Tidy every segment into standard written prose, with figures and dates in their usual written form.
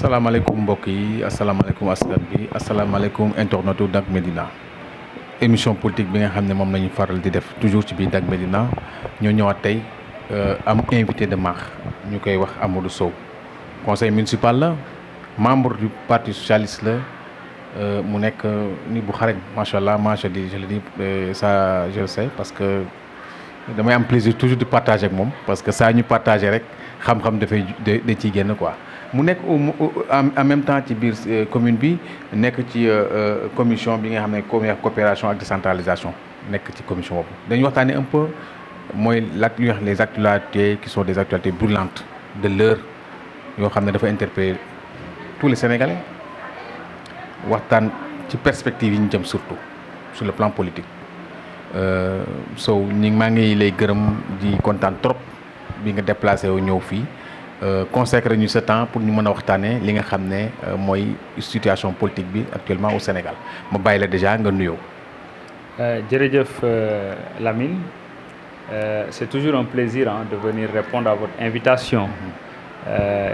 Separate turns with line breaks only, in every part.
asalaamaaleykum mbokk yi asalaamaaleykum askan bi asalaamaaleykum internetu Dak Médina émission politique bi nga xam ne moom la ñu faral di def toujours ci biir Dak Médina ñoo ñëwaat tey am invité de marque ñu koy wax Amadou Sow conseil municipal la membre du parti socialiste la mu nekk ni bu xarañ macha allah je le dis ça je le sais parce que damay am plaisir toujours di partager ak moom parce que saa ñu partager rek xam-xam dafay da ciy génn quoi. mu nekk en même temps ci biir commune bi nekk ci commission bi nga xam ne coopération ak décentralisation nekk ci commission boobu dañuy waxtaanee un peu mooy li ñuy wax les actualités qui sont des actualités brûlantes de l'heure yoo xam ne dafa interpeller tous les Sénégalais waxtaan ci perspectives yi ñu jëm surtout sur le plan politique Sow maa ngi lay gërëm di kontaan trop bi nga déplacé wu ñëw fii. Consacrer ñu ce temps pour ñu mën a waxtaanee li nga xam ne mooy situation politique bi actuellement au Sénégal ma bàyyi la déjà nga nuyoo.
jërëjëf Lamine c'est toujours un plaisir de venir répondre à votre invitation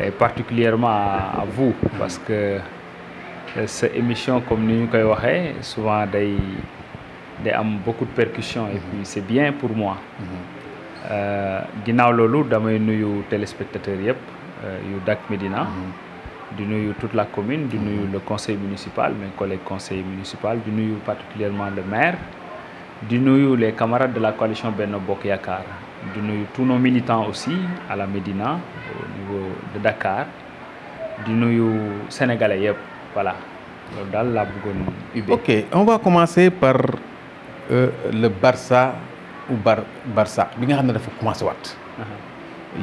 et particulièrement à vous parce que cette émission comme ni ñu koy waxee souvent day am beaucoup de percussions et puis c'est bien pour moi. ginnaaw loolu damay nuyu téléspectateurs yëpp yu Dak Médina di nuyu toute la commune di nuyu le conseil municipal mes collègues conseillers municipaux di nuyu particulièrement le maire di nuyu les camarades de la coalition Benno Bokk Yaakaar di nuyu tous nos militants aussi à la Médina au niveau de Dakar di nuyu sénégalais yëpp voilà loolu daal laa bëggoon ubbi.
Ok, on va commencer par le Barça ou Barça bi nga xam ne dafa commencé waat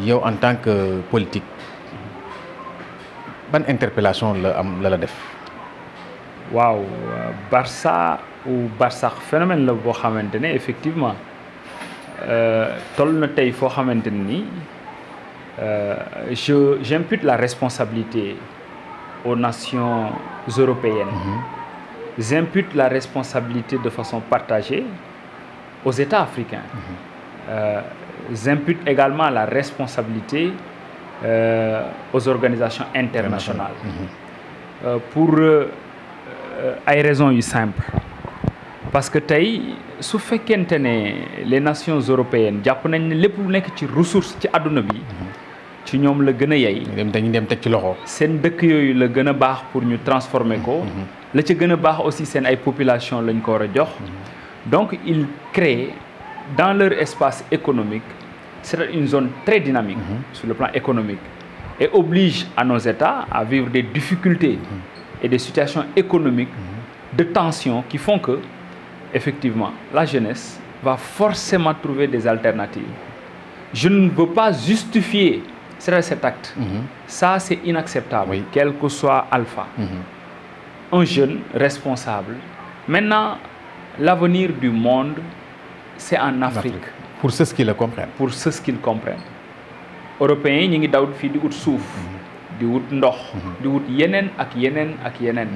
yow en tant que politique ban interpellation la def.
waaw Barça ou Barsax phénomène la boo xamante ne effectivement toll na tey foo xamante ni j'impute la responsabilité aux nations européennes. J'impute la responsabilité de façon partagée aux États africains. J'impute également la responsabilité aux organisations internationales. Pour ay raisons yu simples. Parce que tey su fekkente ne les nations européennes jàpp nañ ne lépp lu nekk ci ressource ci àdduna bi ci ñoom la gën a yey.
dañuy dem teg ci loxo.
seen dëkk yooyu la gën a baax pour ñu transformer ko. la ca gën a baax aussi seen ay population lañ ko war a jox. Donc, ils créent dans leur espace économique, c'est une zone très dynamique sur le plan économique et oblige à nos États à vivre des difficultés et des situations économiques de tension qui font que, effectivement, la jeunesse va forcément trouver des alternatives. Je ne veux pas justifier cet acte. Ça, c'est inacceptable, oui. Quel que soit Alpha. Un jeune responsable. Maintenant, l'avenir du monde, c'est en Afrique.
Pour ceux qui le comprennent.
Pour ceux qui le comprennent. Européens yi ñu ngi daw fii di wut suuf. di wut ndox. di wut yeneen ak yeneen ak yeneen.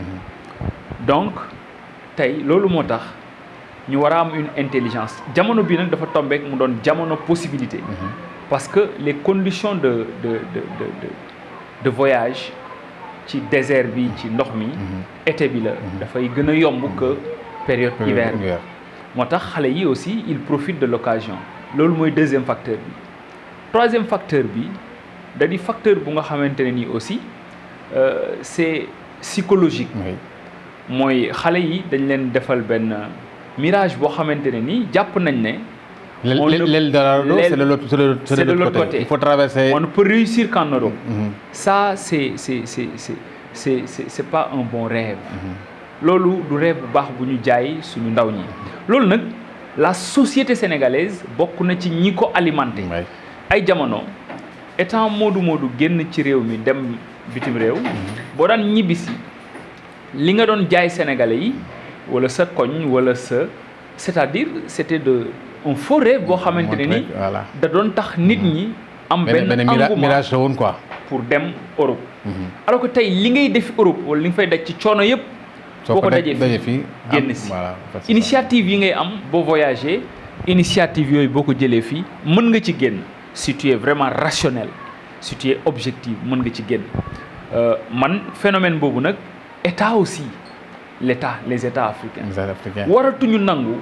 donc tey loolu moo tax ñu war a am une intelligence jamono bii nag dafa tombeek mu doon jamono possibilité. parce que les conditions de voyage ci désert bi ci ndox mi. été bi la. dafay gën a yomb que. période hiver moo tax xale yi aussi ils profitent de l'occasion loolu mooy deuxième facteur bi. Troisième facteur bi da di facteur bu nga xamante ne nii aussi c'est psychologique. mooy xale yi dañ leen defal benn mirage boo xamante ne nii jàpp nañ ne.
l'Eldorado c'est de l'autre côté. Il faut traverser.
On ne peut réussir qu'en Europe. Ça c'est pas un bon rêve. loolu du rêve bu baax bu ñu jaay suñu ndaw ñi loolu nag la société sénégalaise bokk na ci ñi ko alimenté ay jamono étant moodu génn ci réew mi dem bitim réew boo daan ñibbisi li nga doon jaay sénégalais yi wala sa koñ wala c'est-à-dire c'était un faux rêve boo xamante ne ni da doon tax nit ñi am benn
mirage la woon quoi
pour dem Europe alors que tey li ngay def Europe wala li nga fay daj ci coono yëpp boo ko dajee fii génn si initiative yi ngay am boo voyager initiative yooyu boo ko jëlee fii mën nga ci génn si tu es vraiment rationnel si tu es objectif mën nga ci génn man phénomène boobu nag état aussi les états africains waratuñu nangu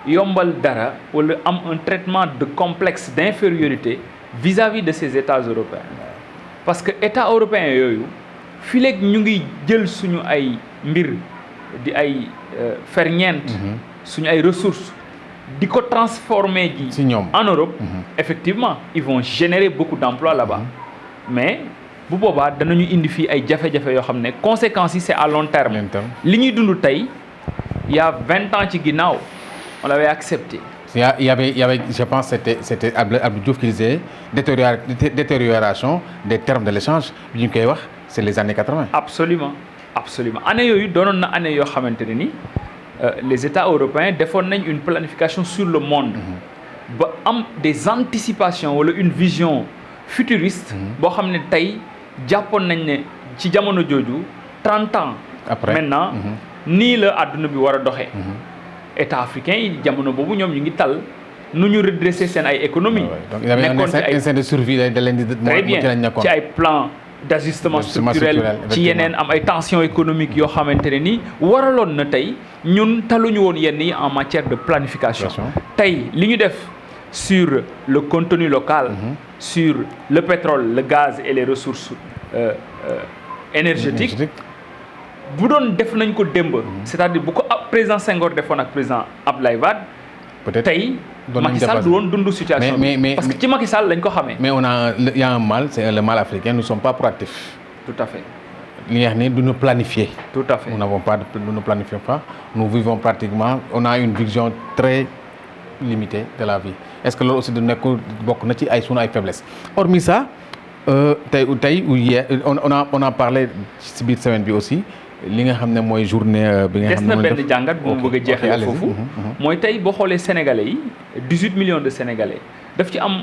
yombal dara wala am un traitement de complexe d'infériorité vis-à-vis de ces états européens parce que états européens yooyu fii léegi ñu ngi jël suñu ay mbir di ay ferñeent suñu ay ressources di ko transformer ji en Europe effectivement ils vont générer beaucoup d'emplois là-bas mais bu boobaa danañu indi fii ay jafe-jafe yoo xam ne conséquences yi c'est à long terme li ñuy dund tey il y a 20 ans ci ginnaaw on l'avait accepté.
Il y avait, je pense, c'était Abdou Diouf qui disait détérioration des termes de l'échange. C'est les années 80.
Absolument, absolument. Année yooyu doonoon na année yoo xamante ne ni les États européens defoon nañ une planification sur le monde. ba am des anticipations wala une vision futuriste. boo xam ne tey jàppoon nañ ne ci jamono jooju 30 ans.
après
maintenant nii la àdduna bi war a doxee. État africain yi jamono boobu ñoom ñu ngi tal nu ñu redresser seen ay économie
donc il y avait un instinct de survie da leen di
très bien ci ay plan d'ajustement structurel ci yeneen am ay tensions économiques yoo xamante ne ni waraloon na tey ñun taluñu woon yenn yi en matière de planification tey li ñu def sur le contenu local sur le pétrole le gaz et les ressources énergétiques bu doon def nañ ko démb c'est-à-dire bu ko président Senghor defoon ak président Abdoulaye Wade peut-être tey Macky Sall du woon dund situation bi parce que ci Macky Sall lañ ko xamee
mais il y a un mal c'est le mal africain nous ne sommes pas proactifs
tout à fait
li nga xam ne du ñu planifier
tout à fait
nous ne planifions pas nous vivons pratiquement on a une vision très limitée de la vie est-ce que loolu aussi du nekk bokk na ci ay sunu ay faiblesses hormis ça tey on a parlé ci biir semaine bi aussi li nga xam ne mooy journée bi nga xam ne
des na benn jàngat bu ma bëgg a jeexale foofu mooy tey boo xoolee sénégalais yi 18 millions de sénégalais daf ci am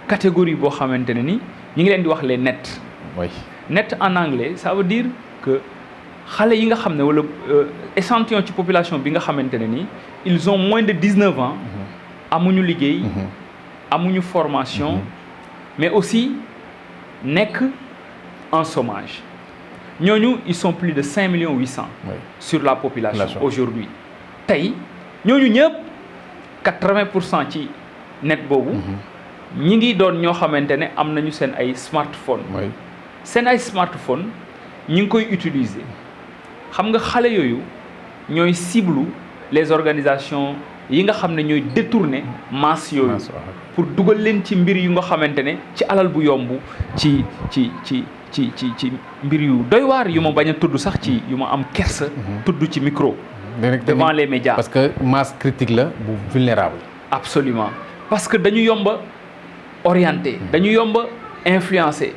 catégorie boo xamante ne ni ñu ngi leen di wax les nets.
oui
net en anglais ça veut dire que xale yi nga xam ne wala échantillon ci population bi nga xamante ne ni ils ont moins de 19 ans amuñu liggéey amuñu formation mais aussi nekk en chômage ñooñu ils sont plus de 5 800 000 sur la population aujourd'hui tey ñooñu ñëpp 80% ci net boobu ñi ngi doon ñoo xamante ne am nañu seen ay smartphone seen ay smartphone ñi ngi koy utiliser xam nga xale yooyu ñooy cible les organisations yi nga xam ne ñooy détourner masse yooyu pour dugal leen ci mbir yu nga xamante ne ci alal bu yomb ci mbir yu doy waar yu ma bañ a tudd sax ci yu ma am kersa tudd ci micro devant les médias
parce que masse critique la bu vulnérable
absolument parce que dañu yomba orienté dañu yomba influencé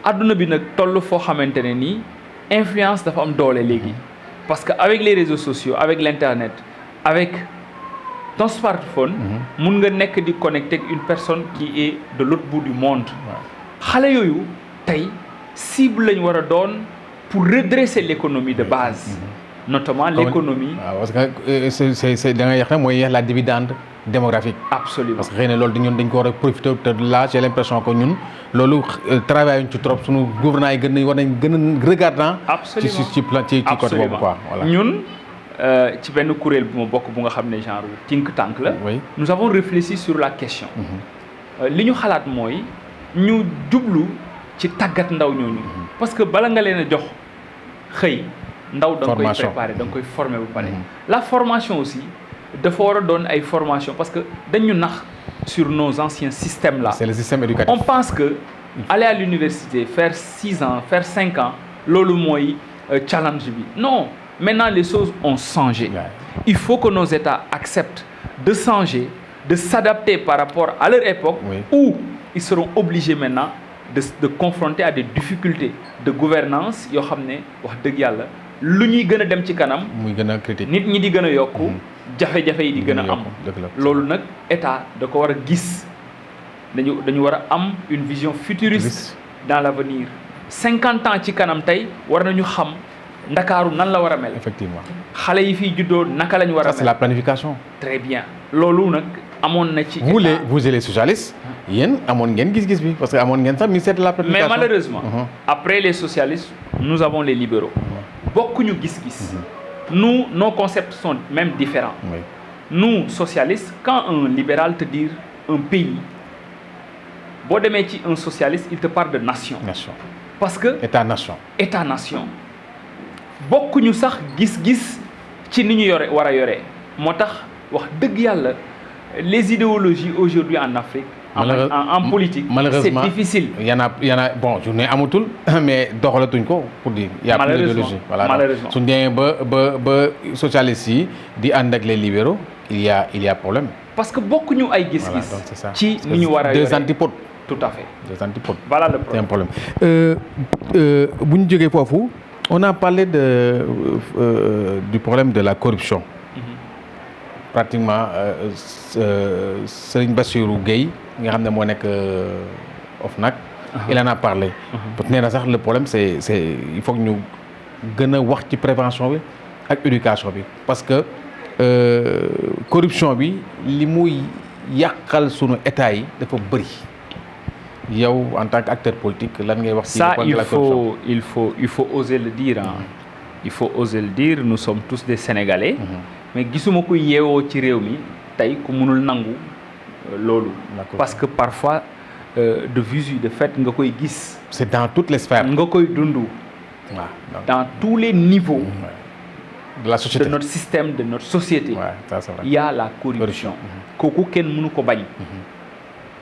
adduna bi nag toll foo xamante ne nii influence dafa am doole léegi parce que avec les réseaux sociaux avec l'internet avec ton smartphone mun nga nekk di connecter ak une personne qui est de l'autre bout du monde xale yooyu tey cible lañ war a doon pour redresser l'économie de base notamment l'économie
parce que c'est da nga yax ne mooy la dividende démographique
absolument
parce que xëy na loolu ñun dañ ko war a profiter te là j'ai l'impression que ñun loolu travail ci trop suñu gouvernement yi gën nañ war nañ gën a regardant ci côté boobu quoi voilà
ñun ci benn kuréel bu ma bokk bu nga xam ne genre think tank la nous avons réfléchi sur la question li ñu xalaat mooy ñu jublu ci tàggat ndaw ñooñu parce que bala nga leen a jox xëy ndaw da nga koy préparer da nga koy former bu pare la formation aussi dafa war a doon ay formation parce que dañu nax sur nos anciens systèmes là
c'est le système éducatif
on pense que aller à l'université faire 6 ans faire 5 ans loolu mooy challenge bi non maintenant les choses ont changé il faut que nos États acceptent de changer de s'adapter par rapport à leur époque où ils seront obligés maintenant de confronter à des difficultés de gouvernance yoo xam ne wax dëgg yàlla lu ñuy gën a dem ci kanam
muy gën a critique
nit ñi di gën a yokku jafe-jafe yi di gën a am loolu nag état da ko war a gis dañu war a am une vision futuriste dans l'avenir 50 ans ci kanam tey war nañu xam ndakaaru nan la war a mel
effectivement
xale yi fii juddoo naka lañ war a mel
c'est la planification
très bien loolu nag amoon na ci
vous les socialistes yéen amoon ngeen gis-gis bi parce que amoon ngeen sax ministère de la planification.
mais malheureusement après les socialistes nous avons les libéraux bokkuñu gis-gis nous nos concepts sont même différents. Nous socialistes quand un libéral te dit un pays boo demee ci un socialiste il te parle de nation. parce que état-nation bokkuñu sax gis-gis ci ni ñu war a yoree moo tax wax dëgg yàlla les idéologies aujourd'hui en Afrique en politique c'est difficile.
y en a bon je ne amatul mais doxalatuñ ko pour dire y a plus d'idéologie
malheureusement
suñ demee ba socialistes yi di ànd ak les libéraux il y a problème.
parce que bokkuñu ay gis-gis ci ni ñu war a yoree
deux antipodes.
tout à fait
des antipodes.
voilà le problème.
C'est un problème bu ñu jógee foofu on a parlé du problème de la corruption. Pratiquement Serigne Bassirou Gueye nga xam ne moo nekk OFNAC. il en a parlé. nee na sax le problème c'est il faut que ñu gën a wax ci prévention bi ak éducation bi parce que corruption bi li muy yàqal sunu état yi dafa bëri. yow en tant qu'acteur politique lan ngay wax.
ça il faut oser le dire il faut oser le dire nous sommes tous des Sénégalais. mais gisuma ko yeewoo ci réew mi tey ku mënul nangu loolu. parce que parfois de visu de fait nga koy gis.
c'est dans toutes les sphères.
nga koy dund. dans tous les niveaux.
de la société
de notre système de notre société.
ça c'est vrai.
il y a la corruption. kooku kenn mënu ko bañ.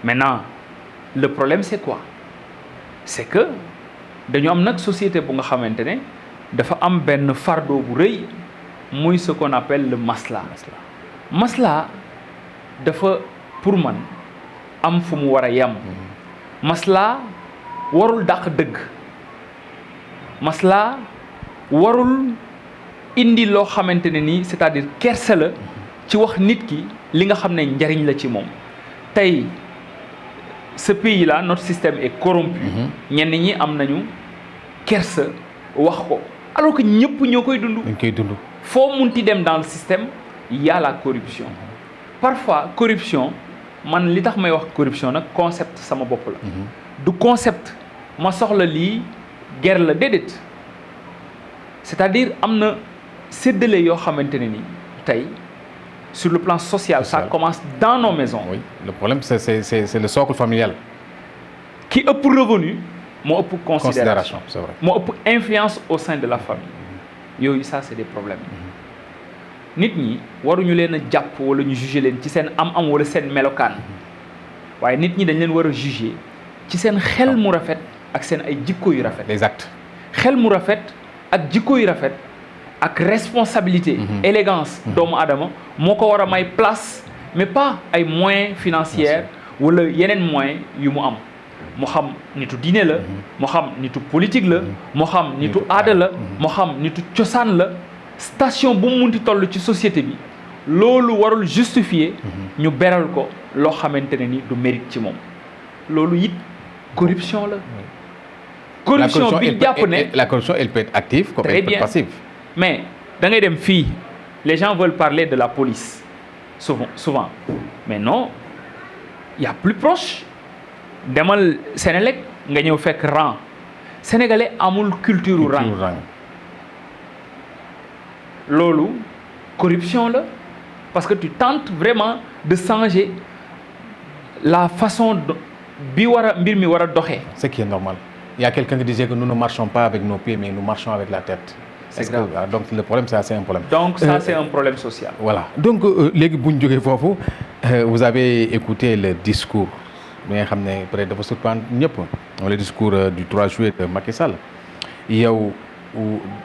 maintenant le problème c'est quoi c'est que dañu am nag société bu nga xamante ne dafa am benn fardeau bu rëy. muy ce qu'on appelle le masla dafa pour man am fu mu war a yem. masla warul dàq dëgg masla warul indi loo xamante ne nii c'est-à-dire kersa la ci wax nit ki li nga xam ne njariñ la ci moom. tey ce pays là notre système est corrompu. ñenn ñi am nañu kersa wax ko alors que ñëpp ñoo koy dund.
dañ koy dund.
foo munti dem dans le système il y a la corruption parfois corruption man li tax may wax corruption nag concept sama bopp la. du concept ma soxla lii guerre la déedéet c'est-à-dire am na séddale yoo xamante ne ni tey sur le plan social ça commence dans nos maisons.
oui le problème c'est le socle familial.
ki ëpp revenu moo ëpp considération
c'est vrai.
moo ëpp influence au sein de la famille. yooyu ça c'est des problèmes nit ñi waruñu leen a jàpp wala ñu juger leen ci seen am-am wala seen melokaan waaye nit ñi dañ leen war a juger ci seen xel mu rafet ak seen ay jikko yu rafet.
les actes.
xel mu rafet ak jikko yu rafet ak responsabilité. élégance doomu aadama moo ko war a may place mais pas ay moyens financiers wala yeneen moyens yu mu am. moo xam nitu diine la moo xam nitu politique la moo xam nitu aada la moo xam nitu cosaan la station bu mu munti toll ci société bi loolu warul justifier ñu beral ko loo xamante ne ni du mérite ci moom loolu it corruption la. corruption bi jàpp ne
la corruption elle peut être active comme elle peut être passive.
mais da ngay dem fii les gens veulent parler de la police souvent mais non il y a plus proche. demal Sénélec nga ñëw fekk rang sénégalais amul culture rang loolu corruption la parce que tu tentes vraiment de changer la façon bi mbir mi war a doxee.
ce qui est normal. Il y a quelqu'un qui disait que nous ne marchons pas avec nos pieds mais nous marchons avec la tête.
c'est grave.
Donc le problème c'est un problème.
donc ça c'est un problème social.
voilà donc léegi bu ñu jógee foofu vous avez écouté le discours. bi nga xam ne peut-être dafa surprendre ñëpp le discours du 3 juillet de Macky Sall yow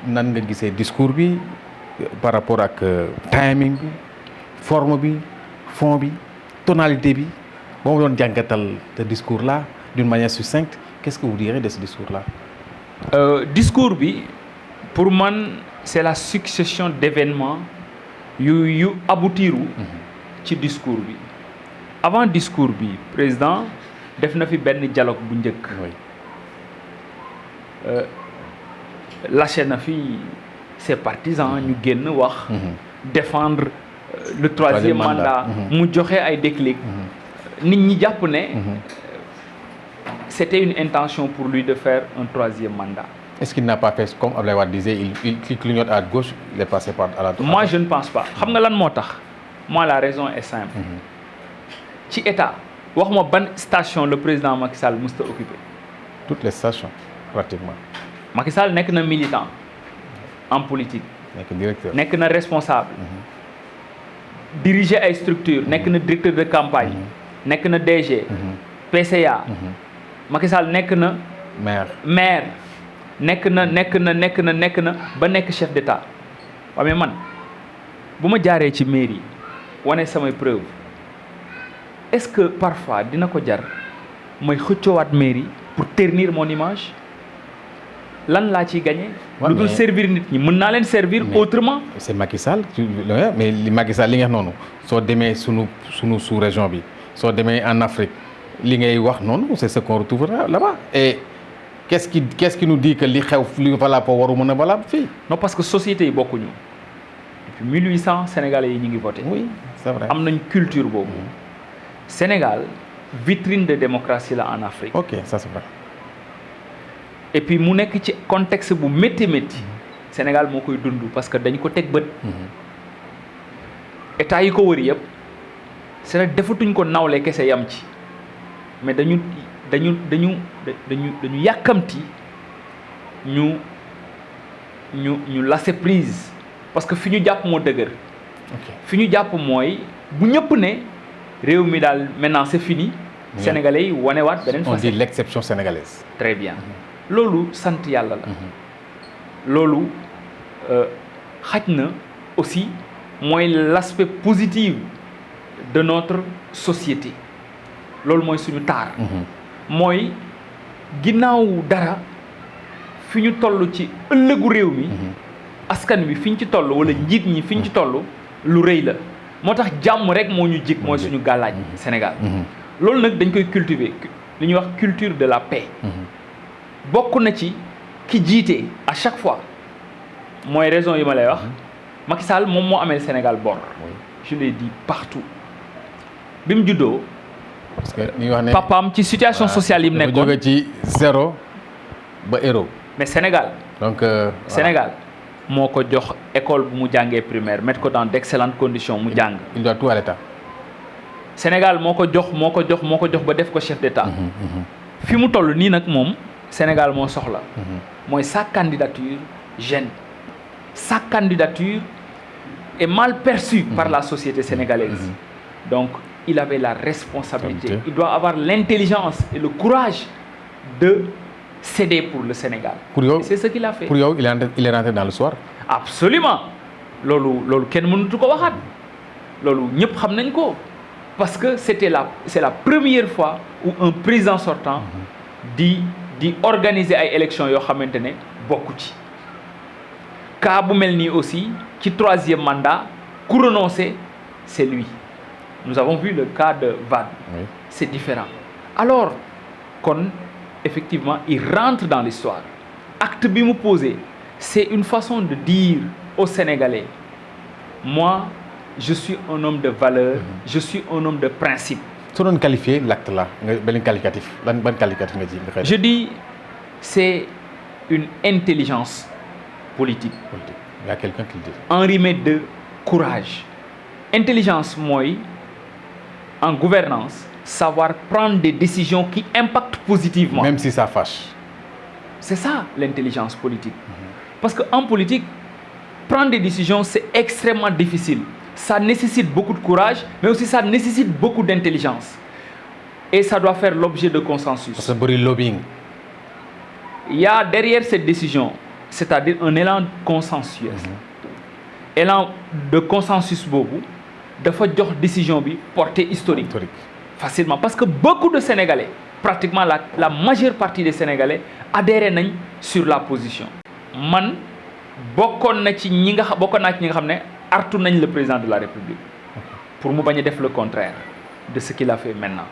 nan nga gisee discours bi par rapport ak timing bi forme bi fond bi tonalité bi boo ma doon jàngatal ce discours là d'une manière succincte qu'est-ce que vous direz de ce discours là.
discours bi pour man c'est la succession d'événements yu aboutiru ci discours bi. avant discours bi président def na fi benn dialogue bu njëkk. lâché na fi ses partisans ñu génn wax. défendre le troisième mandat mu joxe ay déclic nit ñi jàpp ne c'était une intention pour lui de faire un troisième mandat.
Est-ce qu'il n'a pas fait comme Abdoulaye Wade disait, il clignote à gauche, il est passé par à la droite?
Moi je ne pense pas. Xam nga lan moo tax? Moi la raison est simple. Ci état wax ma ban station le président Macky Sall musta occupé.
Toutes les stations pratiquement.
Macky Sall nekk na militant en politique.
Nekk directeur.
Nekk na responsable. Diriger ay structures. Nekk na directeur de campagne. Nekk na DG. PCA. Macky Sall nekk na maire. nekk na ba nekk chef d'état waaw mais man bu ma jaaree ci mairie wane samay preuve est-ce que parfois dina ko jar may xëccoowaat mairie pour ternir mon image lan laa ciy gagné. lu dul servir nit ñi mën naa leen servir autrement.
c'est Macky Sall mais li Macky Sall li nga wax noonu soo demee sunu sous région bi soo demee en Afrique li ngay wax noonu c'est ce qu'on retrouve là-bas et qu'est-ce qui nous dit que li xew li valable waru mën a valable fii.
non parce que société yi bokkuñu depuis 1800 sénégalais yi ñu ngi voté.
oui c'est vrai
am nañ culture boobu. Sénégal vitrine de démocratie la en Afrique.
ok ça c'est vrai.
et puis mu nekk ci contexte bu métti Sénégal moo koy dund parce que dañ ko teg bët. état yi ko wër yëpp c'est defatuñ ko nawle kese yam ci mais dañu yàkkamti ñu lâcher prise parce que fi ñu jàpp moo dëgër. fi ñu jàpp mooy bu ñëpp ne réew mi daal maintenant c'est fini. Sénégalais yi wanewaat beneen facette.
on dit l'exception sénégalaise.
très bien loolu sant yàlla la. loolu xaj na aussi mooy l'aspect positif de notre société loolu mooy suñu taar. mooy ginnaaw dara fi ñu toll ci ëllëgu réew mi askan wi fi ñu ci toll wala njiit ñi fi ñu ci toll lu rëy la moo tax jàmm rek moo ñu jik mooy suñu gàllaaj Sénégal loolu nag dañ koy cultiver li ñuy wax culture de la paix bokk na ci ki jiite à chaque fois mooy raison yi ma lay wax Macky Sall moom moo amee Sénégal bor je l'ai dit partout bi mu juddoo
parce que ni wax ne
papaam ci situation sociale yi mu nekkoon
jóge ci zéro ba héros.
mais Sénégal.
donc
Sénégal moo ko jox école bu mu jàngee primaire mettre ko dans d'excellentes conditions mu jàng.
il doit tout à l'État.
Sénégal moo ko jox ba def ko chef d'État. fi mu toll nii nag moom Sénégal moo soxla. mooy sa candidature gêne. Sa candidature est mal perçue par la société sénégalaise. Donc il avait la responsabilité. Il doit avoir l'intelligence et le courage de céder pour le Sénégal. C'est ce qu'il a fait.
Pour yow, il est rentré dans le soir.
Absolument. loolu kenn mënatu ko waxaat. loolu ñëpp xam nañ ko. Parce que c'est la première fois où un président sortant di organiser ay élections yoo xamante ne bokku ci. Cas bu mel nii aussi ci troisième mandat ku renoncer c'est lui. Nous avons vu le cas de Wade. Oui. C'est différent. Alors kon effectivement il rentre dans l'histoire. Acte bi mu posé c'est une façon de dire aux Sénégalais moi je suis un homme de valeur, je suis un homme de principe.
soo doon qualifier l'acte là nga benn qualificatif ban qualificatif nga ji.
Je dis c'est une intelligence politique.
Il y a quelqu'un qui le dit.
Enrhumée de courage. Intelligence mooy en gouvernance savoir prendre des décisions qui impactent positivement.
Même si ça fâche.
C'est ça l'intelligence politique. Parce que en politique prendre des décisions c'est extrêmement difficile. Ça nécessite beaucoup de courage, mais aussi ça nécessite beaucoup d'intelligence. Et ça doit faire l'objet de consensus.
Parce que bëri lobbying.
Il y a derrière cette décision, c'est-à-dire un élan consensuel. Élan de consensus boobu dafa jox décision bi portée historique. Facilement. Parce que beaucoup de Sénégalais, pratiquement la majeure partie des Sénégalais adhéré nañ sur la position. Man bokkoon naa ci ñi nga xam ne artu nañ le président de la République pour mu bañ a def le contraire de ce qu'il a fait maintenant.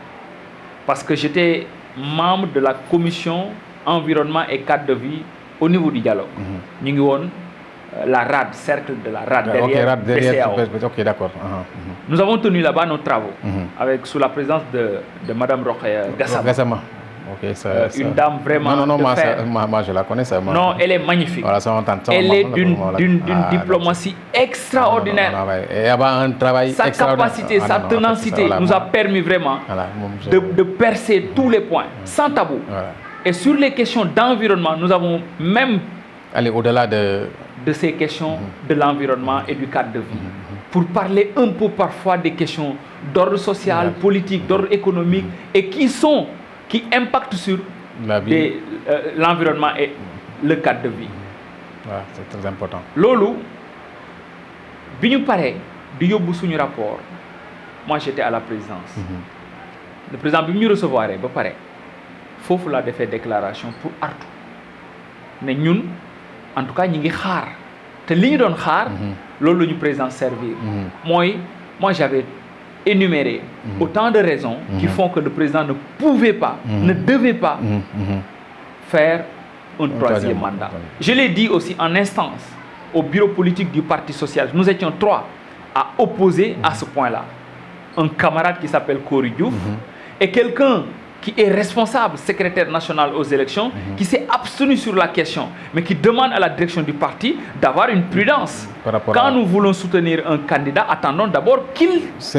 Parce que j'étais membre de la commission environnement et cadre de vie au niveau du dialogue. ñu ngi woon la RAD, cercle de la RAD,
derrière
BCEAO.
Ok, d'accord.
Nous avons tenu là-bas nos travaux, sous la présence de Madame Rokhaya Gassama.
Ok,
une dame vraiment
non,
de fer.
moi je la connais ça.
Non, elle est magnifique.
Voilà,
elle est d'une diplomatie extraordinaire.
Et un travail
sa capacité, sa ténacité nous a permis vraiment de percer tous les points, sans tabou. Et sur les questions d'environnement, nous avons même
aller au-delà de
ces questions de l'environnement et du cadre de vie. Pour parler un peu parfois des questions d'ordre social, politique, d'ordre économique, et qui impactent sur l'environnement et le cadre de vie.
Voilà, c'est très important.
Lolo, bi ñu paree di yóbbu suñu rapport, moi j'étais à la présidence. Le président bi ñu recevoir ba pare foofu laa defee déclaration pour artu ne ñun en tout cas ñi ngi xaar te li ñu doon xaar loolu la ñu président servir moi j'avais énuméré autant de raisons qui font que le président ne pouvait pas ne devait pas faire un troisième mandat. Je l'ai dit aussi en instance au bureau politique du Parti socialiste. Nous étions 3 à opposer à ce point-là. Un camarade qui s'appelle Kory Diouf et quelqu'un qui est responsable, secrétaire national aux élections, qui s'est abstenu sur la question, mais qui demande à la direction du parti d'avoir une prudence. Quand nous voulons soutenir un candidat, attendons d'abord qu'il se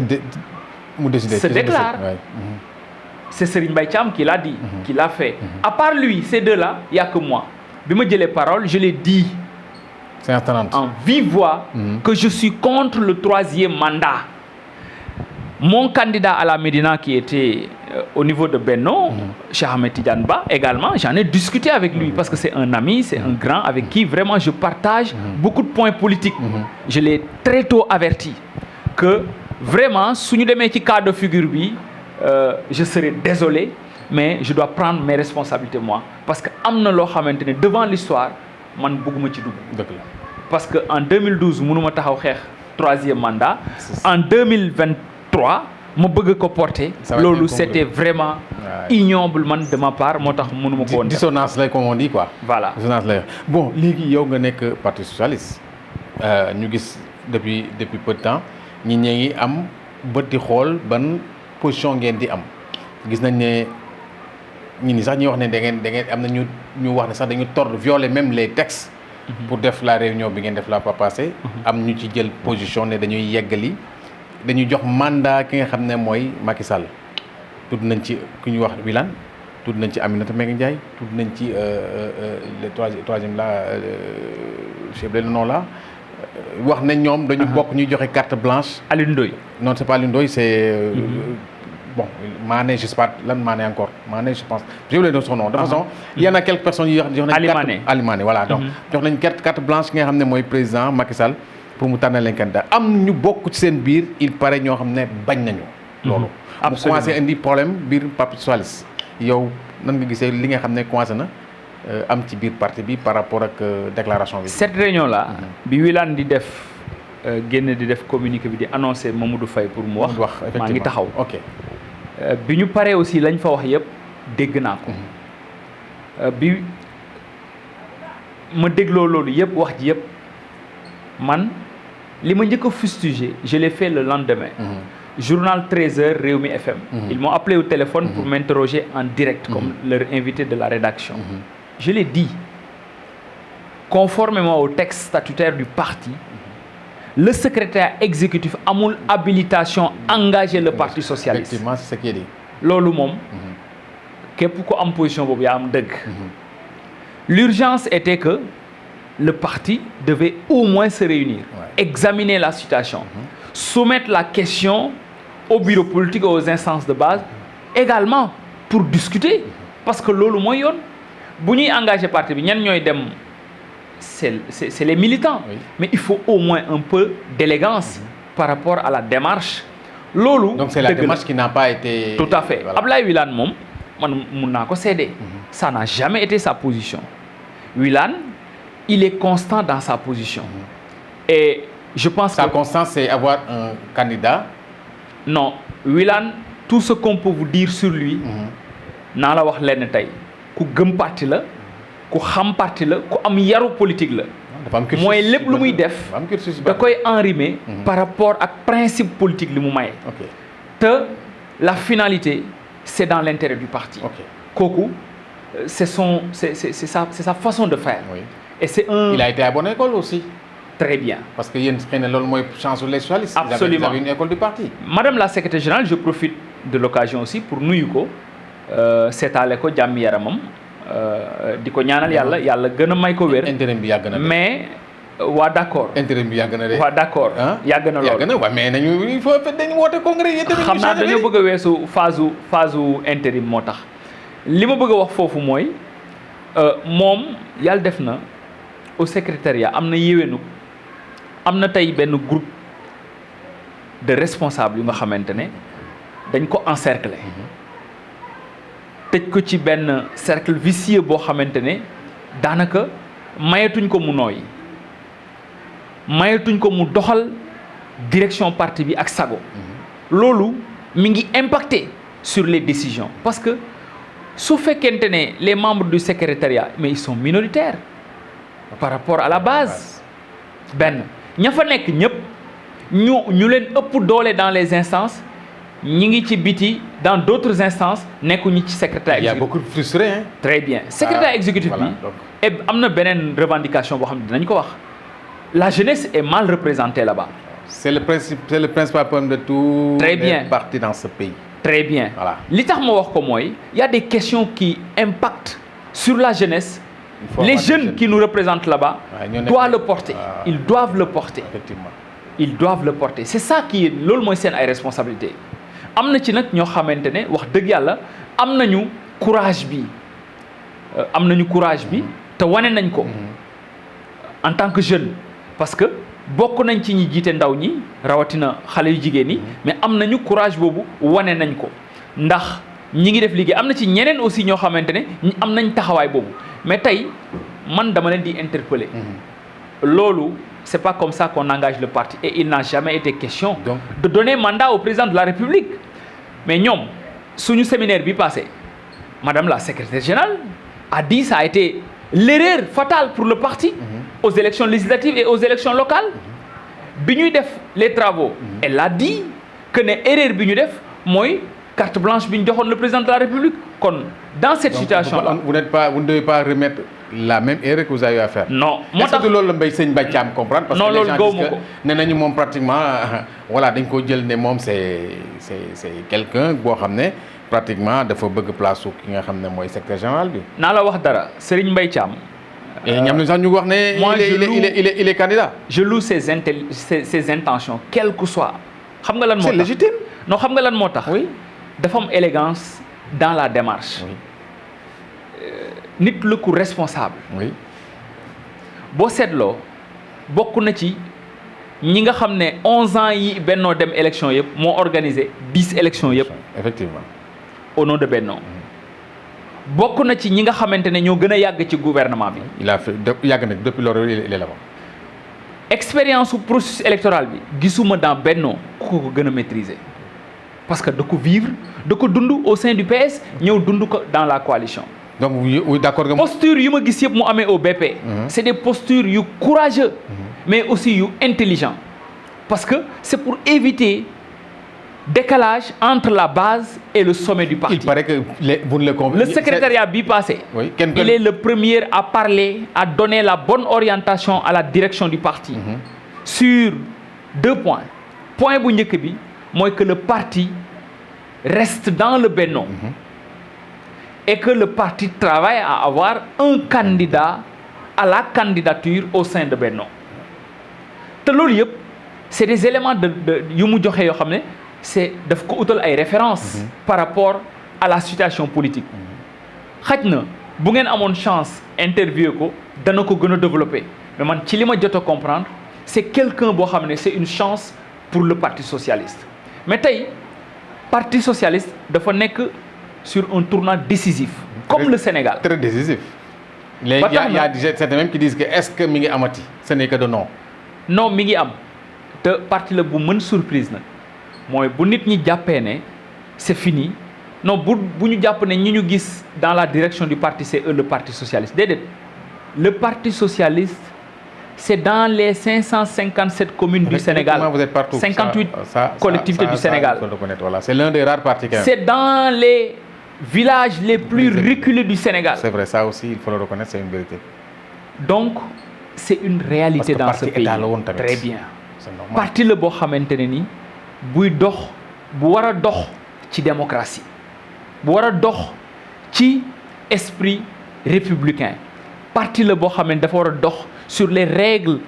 déclare. C'est Serigne Mbaye Thiam qui l'a dit, qui l'a fait. À part lui, ces deux-là, il n'y a que moi. Bi ma jëlee parole, je l'ai dit en vive voix que je suis contre le troisième mandat. Mon candidat à la Médina qui était au niveau de Benno, Cheikh Ahmed Tidiane Ba, également, j'en ai discuté avec lui parce que c'est un ami, c'est un grand avec qui vraiment je partage beaucoup de points politiques. Je l'ai très tôt averti que vraiment, si nous demee ci cas de figure bi, je serais désolé, mais je dois prendre mes responsabilités moi. Parce que am na loo xamante ne devant l'histoire, man bëgguma ci dugg. Parce que en 2012 mënuma taxaw xeex troisième mandat. En 2023 ma bëgg ko porter. Loolu c'était vraiment ignoble man de ma part, moo tax mënuma ko woon.
Dissonance lay comme on dit quoi.
Voilà.
Dissonance lay. Bon léegi yow nga nekk parti socialiste ñu gis depuis peu de temps ñi ngi am bët di xool ban position ngeen di am gis nañ ne ñi ni sax ñuy wax ne da ngeen am na ñu wax ne sax dañu tordre violer même les textes pour def la réunion bi ngeen def la pas passé am ñu ci jël position ne dañuy yeggali dañuy jox mandat ki nga xam ne mooy Macky Sall tudd nañ ci ku ñuy wax Wilane tudd nañ ci Aminata Mbengue Ndiaye tudd nañ ci le troisième là je sais le nom là wax nañ ñoom dañu bokk ñuy joxe carte blanche.
Alioune Ndoye.
Non c'est pas Alioune Ndoye c'est bon Mané je sais pas lan Mané encore Mané je pense j'ai oublié son nom de toute façon il y en a quelques personnes yu jox nañ carte Ali Mané voilà donc jox nañ carte blanche ki nga xam ne mooy président Macky Sall pour mu tànnal leen candidat am ñu bokk ci seen biir il paraît ñoo xam ne bañ nañu loolu mu commencé indi problème biir Parti socialiste yow nan nga gisee li nga xam ne commencé na am ci biir parti bi par rapport ak déclaration bi.
Cette réunion là bi Wilane di def génn di def communiqué bi di annoncer Mamadou Faye pour mu wax maa ngi taxaw
ok
bi ñu paree aussi lañ fa wax yëpp dégg naa ko bi ma dégloo loolu yëpp wax ji yëpp man li ma njëkk a fustigé je l'ai fait le lendemain journal 13h Rewmi FM ils m'ont appelé au téléphone pour m'interroger en direct comme leur invité de la rédaction je l'ai dit conformément au texte statutaire du parti le secrétaire exécutif amul habilitation engager le parti socialiste.
Effectivement, c'est ce qui est dit.
Loolu moom képp ku am position boobu yaa am dëgg. L'urgence était que le parti devait au moins se réunir, examiner la situation, soumettre la question au bureau politique et aux instances de base, également pour discuter parce que loolu mooy yoon bu ñuy engager parti bi ñan ñooy dem. C'est les militants. Mais il faut au moins un peu d'élégance par rapport à la démarche. Loolu.
Donc c'est la démarche qui n'a pas été.
Tout à fait. Voilà. Ablaye Wilane moom man mun naa ko céder. Ça n'a jamais été sa position. Wilane, il est constant dans sa position. Et je pense
sa constance, c'est avoir un candidat.
Non, Wilane, tout ce qu'on peut vous dire sur lui. naa la wax lenn tey ku gëm parti la. ku xam parti la ku am yaru politique la
dafa am cursus
mooy lépp lu muy def
dafa am cursus
da koy enrimer par rapport ak principe politique li mu maye.
ok
te la finalité c'est dans l'intérêt du parti.
ok
kooku c'est sa façon de faire.
oui
et c'est un.
il a été à bonne école aussi.
très bien.
parce que yéen xëy na loolu mooy chance les socialistes.
absolument
vous avez une école du parti.
madame la secrétaire générale je profite de l'occasion aussi pour nuyu ko seetaale ko jàmm yaramam di ko ñaanal yàlla gën a may ko wér.
intérim bi yàgg na de.
mais waa d'accord.
intérim bi yàgg na de.
waa d'accord yàgg na lool
yàgg na waaw mais nañu il faut dañu woote congrès yéen tamit.
xam naa dañoo bëgg a weesu phase intérim moo tax li ma bëgg a wax foofu mooy moom yàlla def na au secrétariat am na yéwénu am na tey benn groupe de responsables yu nga xamante ne dañ ko encercler tëj ko ci benn cercle vicieux boo xamante ne daanaka mayatuñ ko mu nooy mayatuñ ko mu doxal direction parti bi ak sago loolu mi ngi impacter sur les décisions parce que su fekkente ne les membres du secrétariat mais ils sont minoritaires par rapport à la base benn ña fa nekk ñëpp ñu leen ëpp doole dans les instances ñi ngi ci biti dans d'autres instances nekkuñu ci secrétaire exécutif.
il y a beaucoup de frustrés hein.
très bien secrétaire exécutif bi et am na beneen revendication boo xam ne dinañ ko wax la jeunesse est mal représentée là-bas.
c'est le principal problème de tous
très bien
les partis dans ce pays.
très bien
voilà
li tax ma wax ko mooy y a des questions qui impactent sur la jeunesse. Les jeunes qui nous représentent là-bas doivent le porter. Ils doivent le porter.
Effectivement.
Ils doivent le porter. C'est ça qui est loolu mooy seen ay responsabilité am na ci nag ñoo xamante ne wax dëgg yàlla am nañu courage bi te wane nañ ko en tant que jeune parce que bokk nañ ci ñi jiite ndaw ñi rawatina xale yu jigéen ñi mais am nañu courage boobu wane nañ ko ndax ñi ngi def liggéey am na ci ñeneen aussi ñoo xamante ne am nañ taxawaay boobu mais tey man dama leen di interpeller loolu c'est pas comme ça qu'on engage le parti et il n'a jamais été question de donner mandat au président de la République mais ñoom suñu séminaire bi passé madame la secrétaire générale a dit ça a été l'erreur fatale pour le parti aux élections législatives et aux élections locales bi ñuy def les travaux elle a dit que ne erreur bi ñu def mooy carte blanche bi ñu joxoon le président de la République kon dans cette situation là
vous ne devez pas remettre la même erreur que vous avez eu à faire.
non moo tax
est-ce que loolu la Mbaye Sëñ Bàccaam comprendre. parce
non
que les gens
loolu
disent que nee nañu moom pratiquement voilà dañ ko jël ne moom c'est quelqu'un boo xam ne pratiquement dafa bëgg place su ki nga xam ne mooy secrétaire général bi.
naa la wax dara Serigne Mbaye Thiam.
ñam nañu sax ñu wax ne il est candidat.
je loue ses intentions quel que soit. xam nga lan moo tax
c'est légitime.
non xam nga lan moo tax.
oui
dafa am élégance dans la démarche.
oui.
nit la ku responsable.
oui.
boo seetloo bokk na ci ñi nga xam ne 11 ans yi Benno dem élection yëpp moo organisé 10 élections yëpp.
effectivement.
au nom de Benno. bokk na ci ñi nga xamante ne ñoo gën a yàgg ci gouvernement bi.
il a fait yàgg na depuis loolu il est là-bas.
expérience su processus électoral bi gisuma dans Benno ku ko gën a maîtriser parce que da ko vivre da ko dund au sein du PS ñëw dund ko dans la coalition.
donc oui d'accord.
posture yu ma gis yëpp mu amee au BP. c'est des postures yu courageux. mais aussi yu intelligent parce que c'est pour éviter décalage entre la base et le sommet du parti.
il paraît que vous ne le convenez.
Le secrétariat bi passé.
Oui.
Il est le premier à parler, à donner la bonne orientation à la direction du parti. Sur 2 points. Point bu njëkk bi mooy que le parti reste dans le Benno. Et que le parti travaille à avoir un candidat à la candidature au sein de Benno. te loolu yëpp c'est des éléments de yu mu joxe yoo xam ne c'est daf ko utal ay références par rapport à la situation politique. xaj na bu ngeen amoon chance interviewer ko dana ko gën a développer mais man ci li ma jot a comprendre c'est quelqu'un boo xam ne c'est une chance pour le parti socialiste. mais tey parti socialiste dafa nekk sur un tournant décisif. comme le Sénégal.
très décisif. léegi y a certains même qui disent que est-ce que mi ngi amati. ce n'est que de non.
non mi ngi am te parti la bu mën surprise nag mooy bu nit ñi jàppee ne c'est fini non bu ñu jàpp ne ñi ñu gis dans la direction du parti c'est eux le parti socialiste déedéet le parti socialiste c'est dans les 557 communes du Sénégal.
Vous êtes partout.
58 collectivités du Sénégal.
Voilà. C'est l'un des rares partis quand même.
C'est dans les villages les plus reculés du Sénégal.
C'est vrai, ça aussi, il faut le reconnaître, c'est une vérité.
Donc, c'est une réalité dans ce pays. Très bien.
C'est normal.
Parti le boo xamante ne ni buy dox bu war a dox ci démocratie bu war a dox ci esprit républicain parti le boo xamante dafa war a dox sur les règles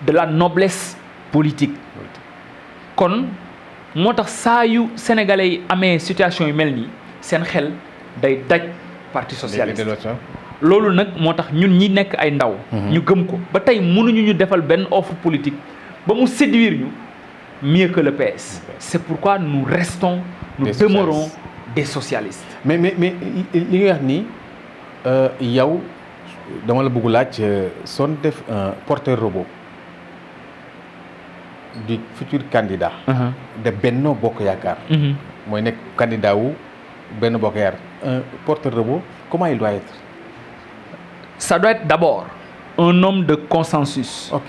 de la noblesse politique kon moo tax saa yu sénégalais yi amee situation yu mel nii seen xel day daj parti socialiste loolu nag moo tax ñun ñi nekk ay ndaw ñu gëm ko ba tey mënuñu ñu defal benn offre politique ba mu séduire ñu mieux que le PS. C'est pourquoi nous restons, nous demeurons des socialistes.
Mais li nga wax nii yow dama la bëgg laaj son def un porteur robot du futur candidat de Benno Bokk Yaakaar mooy nekk candidat wu Benno Bokk Yaakaar un porteur robot comment il doit être?
Ça doit être d'abord un homme de consensus.
Ok.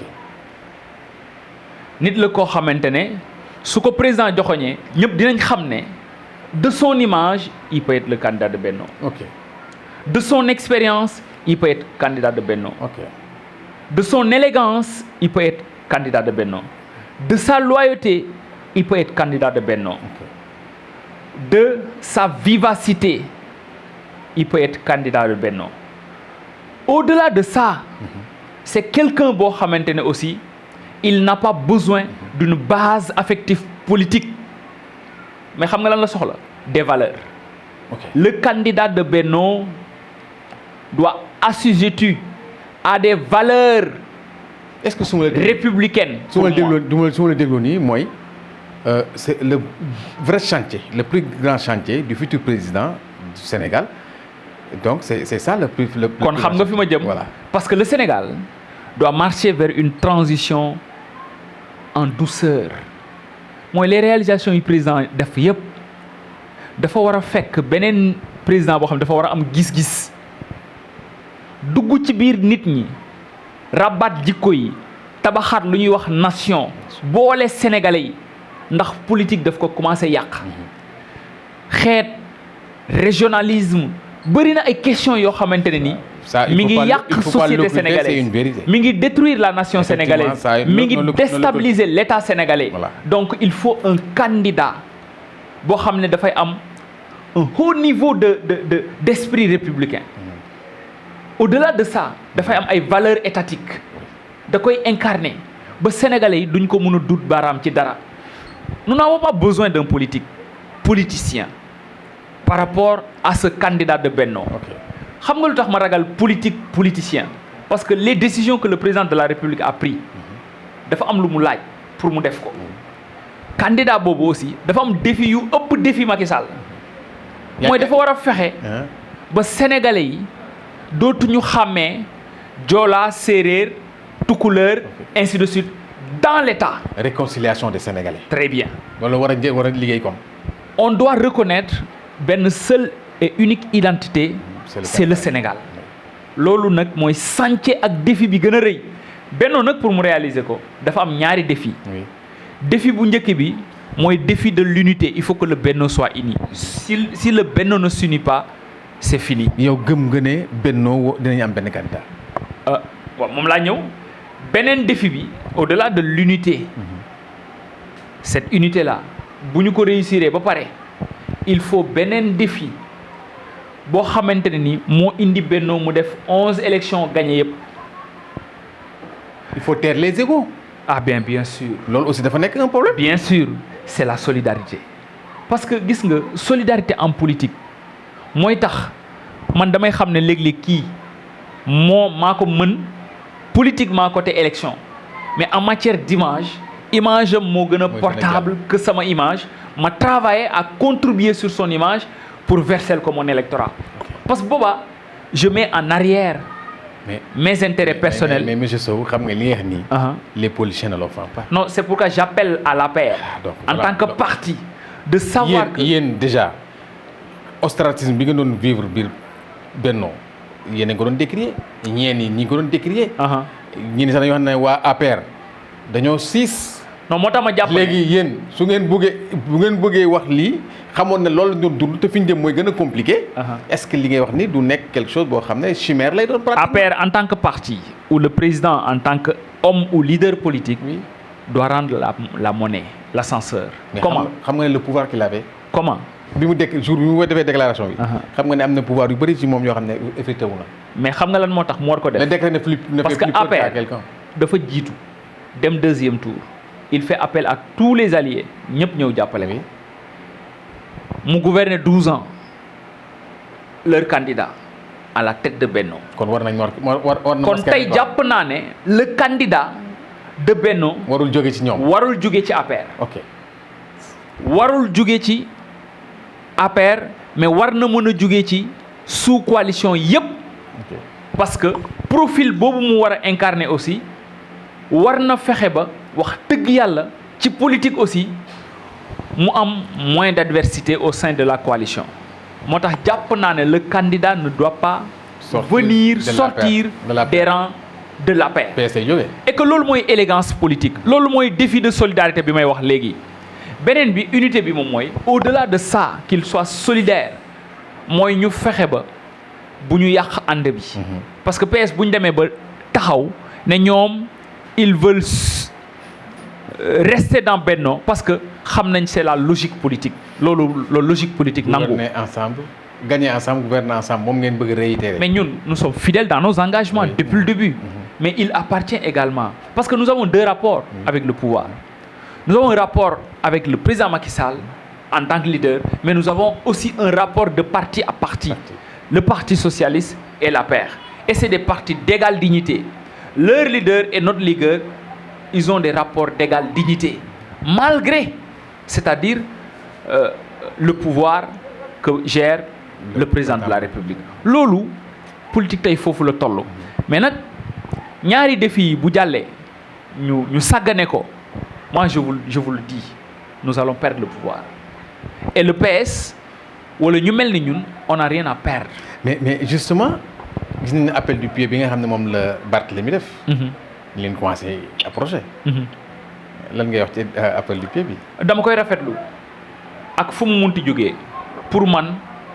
Nit la koo xamante ne su ko président joxoñee ñëpp dinañ xam ne de son image il peut être le candidat de Benno.
Ok.
De son expérience il peut être candidat de Benno.
Ok.
De son élégance il peut être candidat de Benno. De sa loyauté il peut être candidat de Benno.
Ok.
De sa vivacité il peut être candidat de Benno. Au-delà de ça c'est quelqu'un boo xamante ne aussi il n'a pas besoin d'une base affective politique mais xam nga lan la soxla des valeurs.
Ok.
Le candidat de Benno doit assujettir à des valeurs
Est-ce que su ma la
républicaines.
su ma la dégloo nii mooy c'est le vrai chantier le plus grand chantier du futur président du Sénégal donc c'est ça le plus
kon xam nga fi ma jëm.
Voilà.
Parce que le Sénégal doit marcher vers une transition en douceur mooy les réalisations yu président def yëpp dafa war a fekk beneen président boo xam ne dafa war a am gis-gis dugg ci biir nit ñi rabat jikko yi tabaxaat lu ñuy wax nation boole sénégalais yi ndax politique daf ko commencé yàq xeet régionalisme bëri na ay questions yoo xamante ne ni mi ngi yàq société sénégalaise mi ngi détruire la nation sénégalaise mi ngi déstabiliser l'état sénégalais.
Voilà.
Donc il faut un candidat boo xam ne dafay am un haut niveau d'esprit républicain. Au-delà de ça dafay am ay valeurs étatiques da koy incarner ba sénégalais yi duñ ko mën a dut baaraam ci dara. Nous n'avons pas besoin d'un politicien par rapport à ce candidat de Benno.
Ok.
xam nga lu tax ma ragal politicien parce que les décisions que le président de la République a pris dafa am lu mu laaj pour mu def ko. Candidat boobu aussi dafa am défi yu ëpp défi Macky Sall mooy dafa war a fexe ba sénégalais yi dootuñu xàmmee joola séeréer tukuleur ainsi de suite dans l'état.
Réconciliation des Sénégalais.
Très bien.
loolu war a liggéey comme.
On doit reconnaître benn seule et unique identité. C'est le Sénégal. loolu nag mooy chantier ak défi bi gën a rëy Benno nag pour mu réaliser ko dafa am ñaari défi.
Oui.
Défi bu njëkk bi mooy défi de l'unité il faut que le Benno soit uni si le Benno ne s'unit pas c'est fini.
yow gëm nga ne Benno dinañ am benn candidat.
waaw moom laa ñëw beneen défi bi au-delà de l'unité cette unité là bu ñu ko réussir ba pare il faut beneen défi boo xamante ne ni moo indi Benno mu def 11 élections gagnées yëpp.
Il faut taire les égos.
Ah bien sûr.
loolu aussi dafa nekk un problème.
Bien sûr c'est la solidarité parce que gis nga solidarité en politique mooy tax man damay xam ne léeg-léeg kii maa ko mën politiquement côté élection mais en matière d'image am moo gën a portable que sama image ma travailler à contribuer sur son image pour verser ko mon électorat parce que booba je mets en arrière mes intérêts personnels.
mais monsieur Sow xam nga li nga wax nii. Les politiciens ne le font pas.
Non, c'est pourquoi j'appelle à l'APR en tant que parti de savoir que
yéen déjà ostracisme bi nga doon vivre biir Benno yéen a ngi ko doon décrier ñi ko doon décrier. ñi ni sax dañoo xam ne waa APR dañoo siis.
non moo tax ma jàpp
léegi yéen bu ngeen bëggee wax lii xamoon ne loolu doon dund te fi ñu jëm mooy gën a compliqué. est-ce que li ngay wax ni du nekk quelque chose boo xam ne chimère lay doon pratiquement.
APR en tant que parti ou le président en tant que homme ou leader politique. Oui. Doit rendre la monnaie l'ascenseur. Comment
xam nga ne le pouvoir qu'il avait.
Comment.
bi mu jour bi mu defee déclaration bi. xam nga ne am na pouvoir yu bëri ci moom yoo xam ne effecté wu na.
mais xam nga lan moo tax mu war ko def.
le décret ne
parce que APR dafa jiitu dem deuxième tour. il fait appel à tous les alliés ñëpp ñëw jàppale bi mu gouverner 12 ans leur candidat à la tête de Benno.
kon war nañ war
kon tey jàpp naa ne le candidat de Benno.
warul jóge ci ñoom.
warul jóge ci APR.
ok
warul jóge ci APR mais war na mën a jóge ci sous coalition yëpp. parce que profil boobu mu war a incarner aussi war na fexe ba. wax dëgg yàlla ci politique aussi mu am moins d'adversité au sein de la coalition moo tax jàpp naa ne le candidat ne doit pas sortir des rangs de l'APR et que loolu mooy élégance politique loolu mooy défi de solidarité bi may wax léegi beneen bi unité bi moom mooy au-delà de ça qu'il soit solidaire mooy ñu fexe ba bu ñu yàq ànd bi parce que PS bu ñu demee ba taxaw ne ñoom ils veulent rester dans Benno parce que xam nañ c'est la logique politique loolu logique politique nangu.
gouverner ensemble gagner ensemble gouverner ensemble moom ngeen bëgg réitérer.
mais ñun nous sommes fidèles dans nos engagements depuis le début. mais il appartient également parce que nous avons deux rapports avec le pouvoir. Nous avons un rapport avec le président Macky Sall en tant que leader mais nous avons aussi un rapport de parti à parti. Le Parti socialiste et l'APR et c'est des partis d'égale dignité. Leur leader et notre leader ils ont des rapports d'égale dignité malgré c'est-à-dire le pouvoir que gère le président de la République loolu politique tey foofu la toll mais nag ñaari défi bu jàllee ñu sàggane ko moi je vous le dis nous allons perdre le pouvoir et le PS wala ñu mel ni ñun on n'a rien à perdre
mais justement gis nañ ne appel du pied bi nga xam ne moom la Barthélémy def ñu leen commencé approché. lan ngay wax ci appel du pied bi.
dama koy rafetlu ak fu mu munti jógee pour man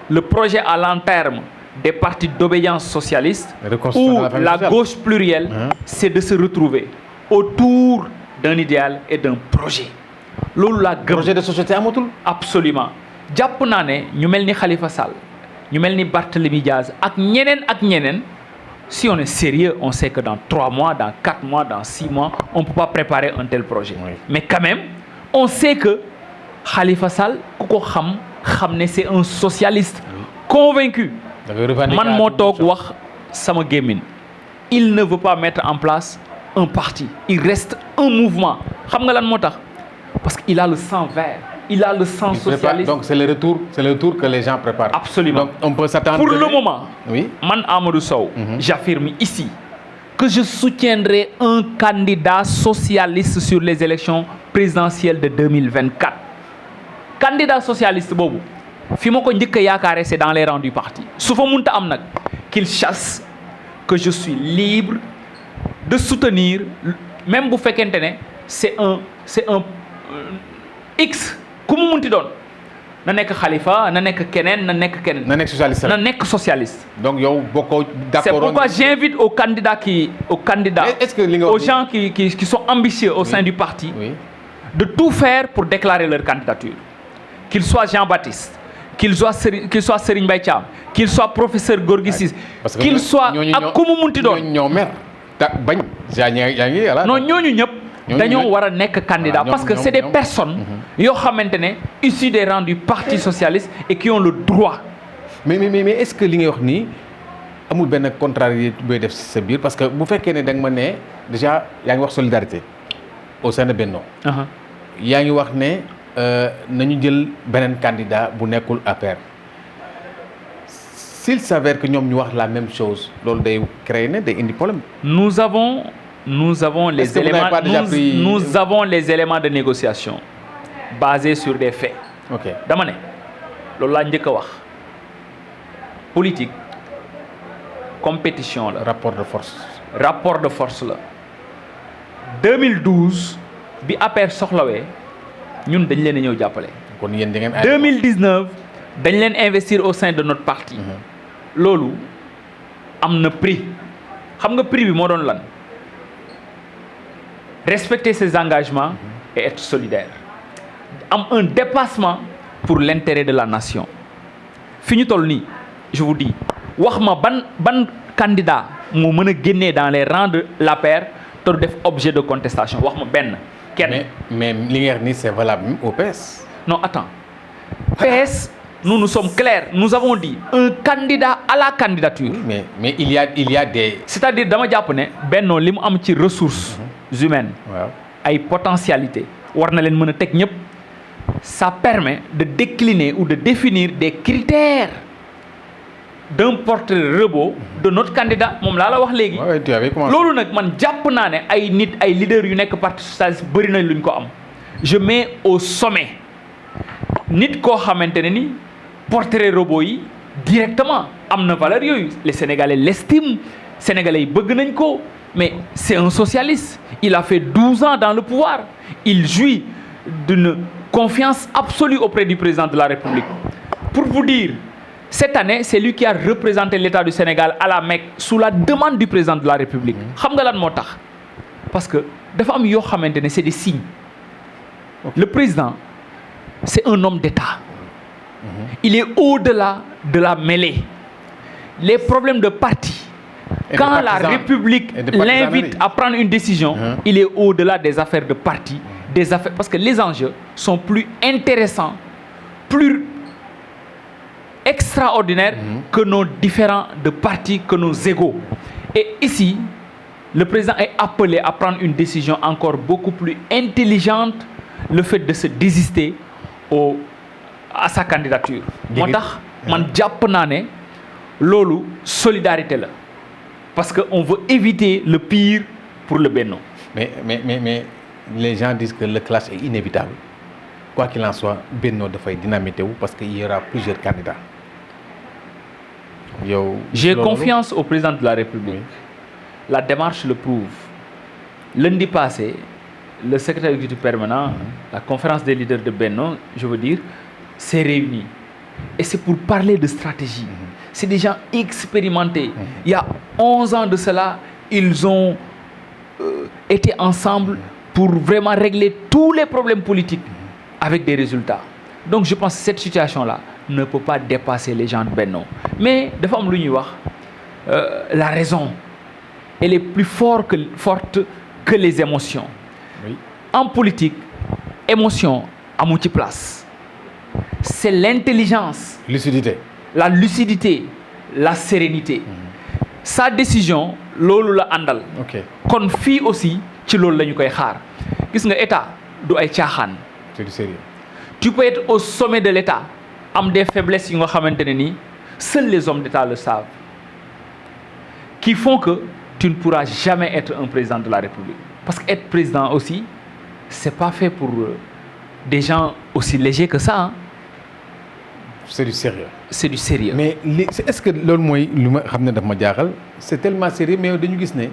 le projet à long terme des partis d'obédience socialiste ou la gauche plurielle c'est de se retrouver autour d'un idéal et d'un projet loolu laa gëm.
projet de société amatul.
absolument jàpp naa ne ñu mel ni Khalifa Sall ñu mel ni Barthélémy Diaz ak ñeneen si on est sérieux on sait que dans 3 mois dans 4 mois dans 6 mois on peut pas préparer un tel projet. Oui. Mais quand même on sait que Khalifa Sall ku ko xam ne c'est un socialiste convaincu. man moo toog wax sama gémmiñ il ne veut pas mettre en place un parti il reste un mouvement xam nga lan moo tax parce qu'il a le sang vert. Il a le sang socialiste.
Donc c'est le retour que les gens préparent.
Absolument.
Donc on peut s'attendre.
Pour le moment,
oui.
Man Amadou Sow, j'affirme ici que je soutiendrai un candidat socialiste sur les élections présidentielles de 2024. Candidat socialiste boobu fi ma ko njëkk a yaakaare c'est dans les rangs du parti. Su fa munta am nag qu'il chasse que je suis libre de soutenir même bu fekkente ne c'est un X. ku mu munti doon na nekk Khalifa na nekk keneen na nekk socialiste.
donc yow bokkoo d'accord.
C'est pourquoi j'invite aux candidats aux gens qui sont ambitieux au sein du parti de tout faire pour déclarer leur candidature qu'il soit Jean-Baptiste qu'il soit Serigne Mbaye Thiam qu'il soit professeur Gorgui Ciss qu'il soit ak ku mu munti doon
ñoo mer bañ yaa ngi
non ñooñu ñëpp dañoo war a nekk candidat parce que c'est des personnes yoo xamante ne issues des rangs du Parti socialiste et qui ont le droit.
mais est-ce que li ngay wax nii amul benn contrariété booy def sa biir parce que bu fekkee ne da nga ma ne déjà yaa ngi wax solidarité au sein de Benno. yaa ngi wax ne nañu jël beneen candidat bu nekkul APR. S'il s'avère que ñoom ñu wax la même chose loolu day créer ne day indi problème.
Nous avons les éléments nous avons les éléments de négociation basés sur des faits.
OK
dama ne loolu laa njëkk a wax politique compétition la.
rapport de force.
rapport de force la 2012 bi APR soxlawee ñun dañ leen a ñëw jàppale.
kon yéen da ngeen
2019 dañ leen investir au sein de notre parti. loolu am na prix xam nga prix bi moo doon lan respecter ses engagements et être solidaire am un dépassement pour l'intérêt de la nation fi ñu toll nii je vous dis wax ma ban candidat moo mën a génnee dans les rangs de l'APR te du def objet de contestation wax ma benn kenn.
mais li nga wax ni c'est valable même au PS.
non attends PS nous sommes clairs nous avons dit un candidat à la candidature.
Oui, mais il y a des.
c'est-à-dire dama jàpp ne Benno li mu am ci ressources humaines.
waaw
ay potentialités war na leen mën a teg ñëpp. ça permet de décliner ou de définir des critères d'un portrait robot de notre candidat moom laa la wax léegi. loolu nag man jàpp naa ne ay nit ay leaders yu nekk parti socialiste bëri nañ luñ ko am. je mets au sommet nit koo xamante ne ni portrait robot yi directement am na valeur yooyu les Sénégalais l'estiment Sénégalais yi bëgg nañ ko mais c'est un socialiste il a fait 12 ans dans le pouvoir il jouit d'une confiance absolue auprès du président de la République. Pour vous dire, cette année, c'est lui qui a représenté l'État du Sénégal à la Mecque sous la demande du président de la République. Xam nga lan moo tax parce que dafa am yoo xamante ne c'est des signes. Le président, c'est un homme d'État. Il est au-delà de la mêlée. Les problèmes de parti, quand la République l'invite à prendre une décision, il est au-delà des affaires de parti. Des affaires, parce que les enjeux sont plus intéressants, plus extraordinaires que nos différents de partis, que nos égos. Et ici, le président est appelé à prendre une décision encore beaucoup plus intelligente, le fait de se désister à sa candidature. moo tax man jàpp naa ne loolu solidarité la parce que on veut éviter le pire pour le Benno.
Mais les gens disent que le clash est inévitable. Quoi qu'il en soit, Benno dafay dynamité wu parce qu'il y aura plusieurs candidats.
J'ai confiance au président de la République. Oui. La démarche le prouve. Lundi passé, le secrétaire exécutif permanent, la conférence des leaders de Benno, je veux dire, s'est réuni. Et c'est pour parler de stratégie. C'est des gens expérimentés. Il y a 11 ans de cela, ils ont été ensemble pour vraiment régler tous les problèmes politiques avec des résultats. Donc je pense que cette situation-là ne peut pas dépasser les gens de Benno. Mais dafa am lu ñuy wax la raison, elle est plus forte que les émotions. Oui. En politique, émotion amu ci place. C'est l'intelligence, la lucidité, la sérénité. Sa décision loolu la àndal. Kon fii aussi ci loolu la ñu koy xaar. Gis nga état du ay caaxaan.
C'est du sérieux.
Tu peux être au sommet de l'état am des faiblesses yu nga xamante ne nii seuls les hommes d'état le savent qui font que tu ne pourras jamais être un président de la République. Parce que être président aussi c'est pas fait pour des gens aussi légers que ça.
C'est du sérieux.
C'est du sérieux.
Mais est-ce que loolu mooy lu ma xam ne daf ma jaaxal c'est tellement sérieux mais dañu gis ne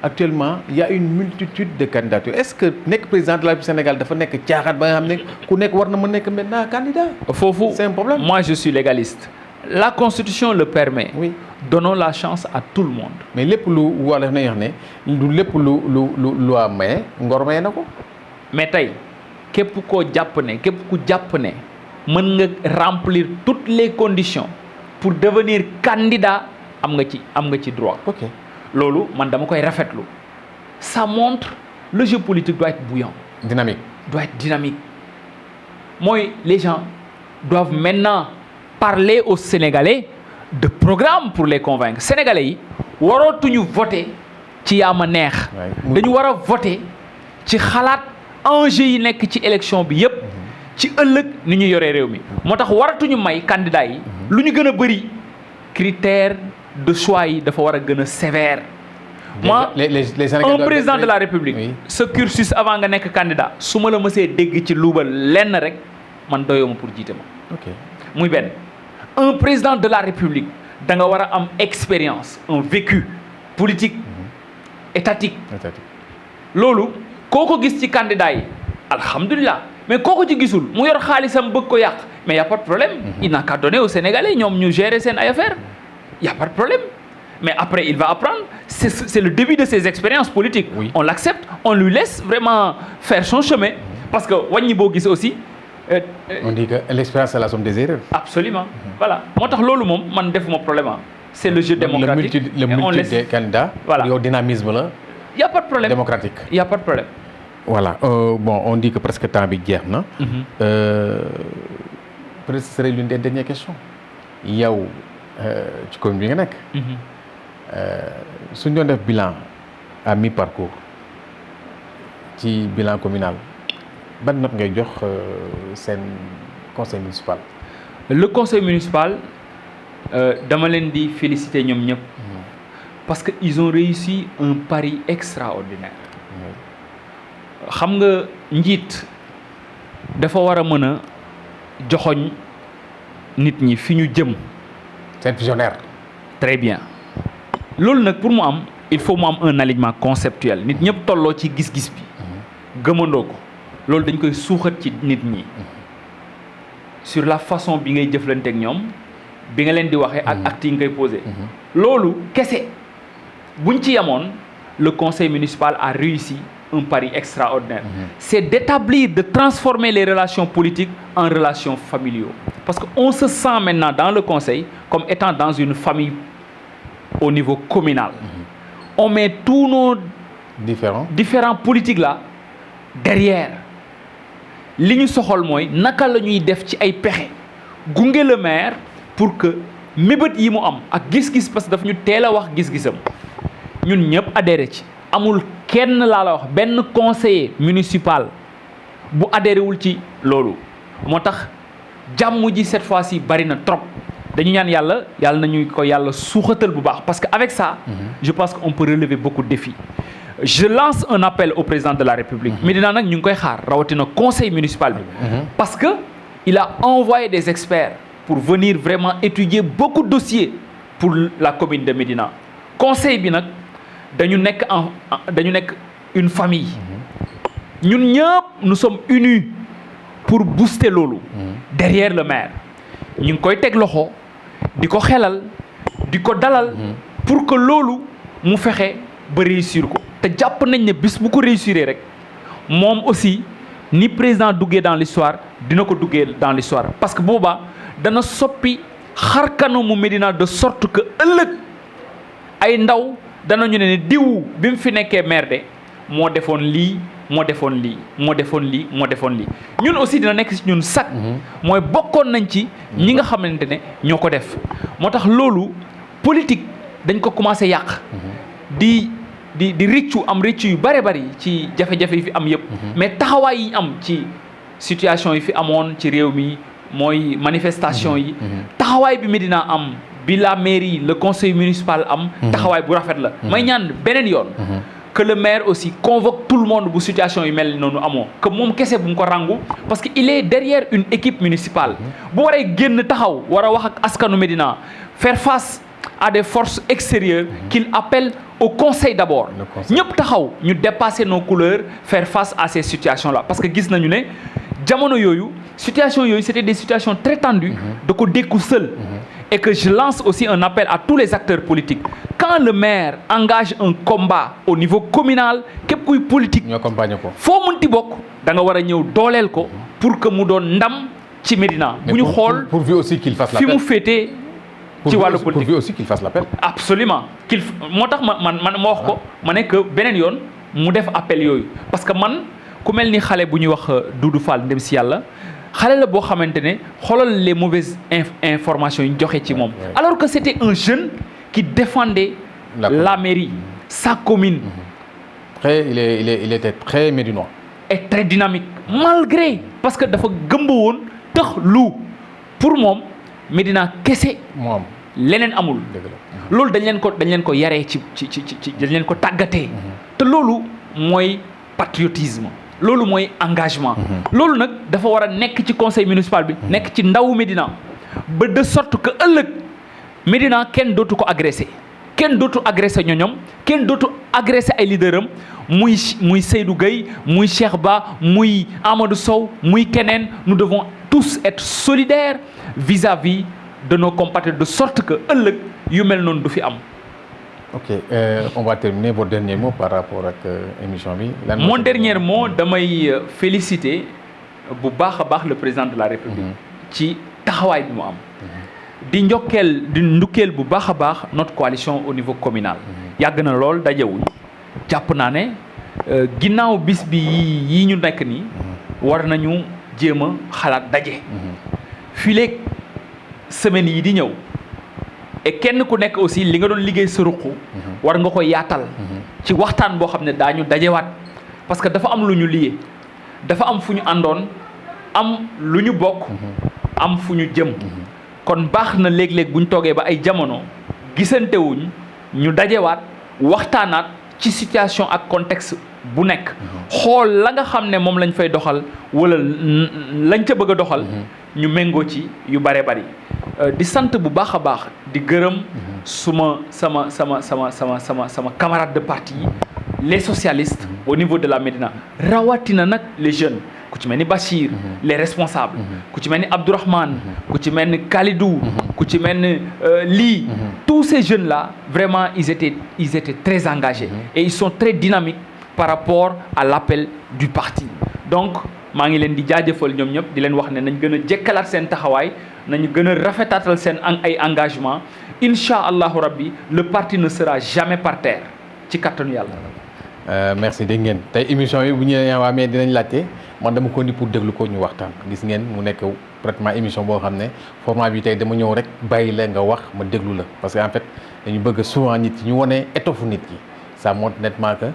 actuellement il y a une multitude de candidatures. Est-ce que nekk président de la République du Sénégal dafa nekk caaxaan ba nga xam ne ku nekk war na mën nekk maintenant candidat?
Foofu
c'est un problème.
Moi je suis légaliste. La Constitution le permet. Oui. Donnons la chance à tout le monde.
Mais lépp lu wala na wax ne lu lépp lu loi maye ngor maye na ko.
Mais tey képp ku jàpp ne mën nga remplir toutes les conditions pour devenir candidat am nga ci droit.
OK.
Loolu man dama koy rafetlu. Ça montre le jeu politique doit être bouillant. Dynamique. Mooy les gens doivent maintenant parler aux Sénégalais de programme pour les convaincre. Sénégalais yi warootuñu voter ci yaa ma neex. dañu war a voter ci xalaat enjeu yi nekk ci élection bi yépp ci ëllëg ni ñu yoree réew mi. moo tax waratuñu may candidat yi lu ñu gën a bëri critères de choix yi dafa war a gën a sévère. Moi un président de la République ce cursus avant nga nekk candidat su ma la mësee dégg ci luubal lenn rek man doyoo ma pour jiite ma.
OK.
Muy benn un président de la République da nga war a am expérience un vécu politique étatique loolu koo ko gis ci candidat yi alhamdulilah mais koo ko ci gisul mu yor xaalisam bëgg ko yàq mais y a pas de problème il n'a qu'à donner aux Sénégalais ñoom ñu gérer seen ay affaires y a pas de problème mais après il va apprendre c'est le début de ses expériences politiques on l'accepte on lui laisse vraiment faire son chemin parce que wàññi boo gis aussi
on dit que l'expérience c'est la somme des erreurs.
Absolument. Voilà. Moo tax loolu moom man defuma problème c'est le jeu démocratique.
Le multitude des candidats.
Voilà.
Yow dynamisme la.
Y a pas de problème.
Démocratique.
Y a pas de problème.
Voilà. Bon, on dit que presque temps bi jeex na. Peut-être ce serait l'une des dernières questions. Yow ci commune bi nga nekk. Suñu doon def bilan à mi-parcours ci bilan communal. Ban note ngay jox seen conseil municipal.
Le conseil municipal dama leen di féliciter ñoom ñëpp. parce que ils ont réussi un pari extraordinaire. xam nga njiit dafa war a mën a joxoñ nit ñi fi ñu jëm.
c'est visionnaire.
très bien loolu nag pour mu am il faut mu am un alignement conceptuel nit ñëpp tolloo ci gis-gis bi. gëmandoo ko. loolu dañ koy suuxat ci nit ñi sur la façon bi ngay jëflanteeg ñoom bi nga leen di waxee ak acte yi nga koy posé loolu kese buñ ci yamoon le conseil municipal a réussi un pari extraordinaire c'est d'établir de transformer les relations politiques en relations familiaux parce que on se sent maintenant dans le conseil comme étant dans une famille au niveau communal on met tous nos différents politiques là derrière li ñu soxal mooy naka la ñuy def ci ay pexe gunge le maire pour que mébét yi mu am ak gis-gis parce que daf ñu teel a wax gis-gisam ñun ñëpp adhéré ci amul kenn laa la wax benn conseiller municipal bu adhéré wul ci loolu moo tax jàmm ji cette fois-ci bari na trop dañu ñaan yàlla nañu ko yàlla suuxatal bu baax parce que avec ça je pense qu'on peut relever beaucoup de défis. Je lance un appel au président de la République. Médina nag ñu ngi koy xaar rawatina conseil municipal bi. parce que il a envoyé des experts pour venir vraiment étudier beaucoup de dossiers pour la commune de Médina. conseil bi nag dañu nekk une famille. ñun ñëpp nous sommes unis pour booster loolu. derrière le maire. ñu ngi koy teg loxo di ko xelal di ko dalal. pour que loolu mu fexe ba réussir ko. te jàpp nañ ne bis bu ko réussir rek moom aussi ni président duggee dans l'histoire dina ko duggee dans l'histoire parce que boobaa dana soppi xarkanamu Médina de sorte que ëllëg ay ndaw danañu ne diw bi mu fi nekkee maire de moo defoon lii ñun aussi dina nekk ci ñun sax mooy bokkoon nañ ci ñi nga xamante ne ñoo ko def moo tax loolu politique dañ ko commencé yàq di rëccu yu bari ci jafe-jafe yi fi am yëpp mais taxawaay yi am ci situation yi fi amoon ci réew mi mooy manifestation yi taxawaay bi Médina am bi la mairie le conseil municipal am taxawaay bu rafet la may ñaan beneen yoon que le maire aussi convoque tout le monde bu situation yu mel noonu amoo que moom kese bu mu ko rangu parce que il est derrière une équipe municipale bu waree génn taxaw war a wax ak askanu Médina faire face à des forces extérieures qu'il appelle au conseil d'abord ñëpp taxaw ñu dépasser nos couleurs faire face à ces situations là parce que gis nañu ne jamono yooyu situation yooyu c'était des situations très tendues da ko dékku seul et que je lance aussi un appel à tous les acteurs politiques quand le maire engage un combat au niveau communal képp kuy politique foo mënti bokk da nga war a ñëw dooleel ko pour que mu doon ndam ci Médina bu ñu xool
pourvu aussi qu'il fasse
fi mu féetee ci wàllu politique
pourvu aussi qu'il fasse l'appel
absolument moo tax man wax ko ma ne que beneen yoon mu def appel yooyu parce que man ku mel ni xale bu ñuy wax Doudou Fall ndem si yàlla xale la boo xamante ne xoolal les mauvaises informations yi ñu joxe ci moom alors que c'était un jeune qui défendait la mairie sa commune
il était très médinois
et très dynamique malgré parce que dafa gëmba woon tax lu pour moom Médina kese
moom
leneen amul loolu dañ leen ko yaree ci dañ leen ko tàggatee te loolu mooy patriotisme loolu mooy engagement loolu nag dafa war a nekk ci conseil municipal bi nekk ci ndawu Médina ba de sorte que ëllëg Médina kenn dootu ko agressé kenn dootu agressé ñoñom kenn dootu agressé ay leaderam muy Seydou Gueye muy Cheikh Ba muy Amadou Sow muy keneen. Nous devons tous être solidaires vis-à-vis de nos compatriotes de sorte que ëllëg yu mel noonu du fi am.
Ok, on va terminer votre dernier mot par rapport ak émission bi.
Mon dernier mot damay féliciter bu baax a baax le président de la République. ci taxawaay bi mu am. di ndukkeel bu baax a baax notre coalition au niveau communal. yàgg na lool dajewuñ jàpp naa ne ginnaaw bis bi yii ñu nekk nii. war nañu jéem a xalaat daje. fii léegi semaines yi di ñëw. et kenn ku nekk aussi li nga doon liggéey sa ruq war nga ko yaatal ci waxtaan boo xam ne daañu dajewaat parce que dafa am lu ñu lié dafa am fu ñu àndoon am lu ñu bokk am fu ñu jëm kon baax na léeg-léeg bu ñu toogee ba ay jamono gisantewuñ ñu dajewaat waxtaanaat ci situation ak contexte bu nekk xool la nga xam ne moom lañ fay doxal wala lañ ca bëgg a doxal ñu méngoo ci yu bare bari di sant bu baax a baax di gërëm sama camarade de parti yi les socialistes au niveau de la Médina rawatina nag les jeunes ku ci mel ni Bachir les responsables ku ci mel ni Abdourahmane ku ci mel ni Khalidou ku ci mel ni Ly tous ces jeunes là vraiment ils étaient très engagés et ils sont très dynamiques par rapport à l'appel du parti donc maa ngi leen di jaajëfal ñoom ñëpp di leen wax ne nañ gën a jekkalaat seen taxawaay nañu gën a rafetaatal seen ay engagement incha allahu rabbi le parti ne sera jamais par terre ci kattanu yàlla.
merci dégg ngeen tey émission yi bu ñu waa mais dinañ laajte man dama ko ni pour déglu ko ñu waxtaan gis ngeen mu nekk pratiquement émission boo xam ne format bi tey dama ñëw rek bàyyi la nga wax ma déglu la parce que en fait dañu bëgg souvent nit ñi ñu wone étoffu nit ki ça montre nettement que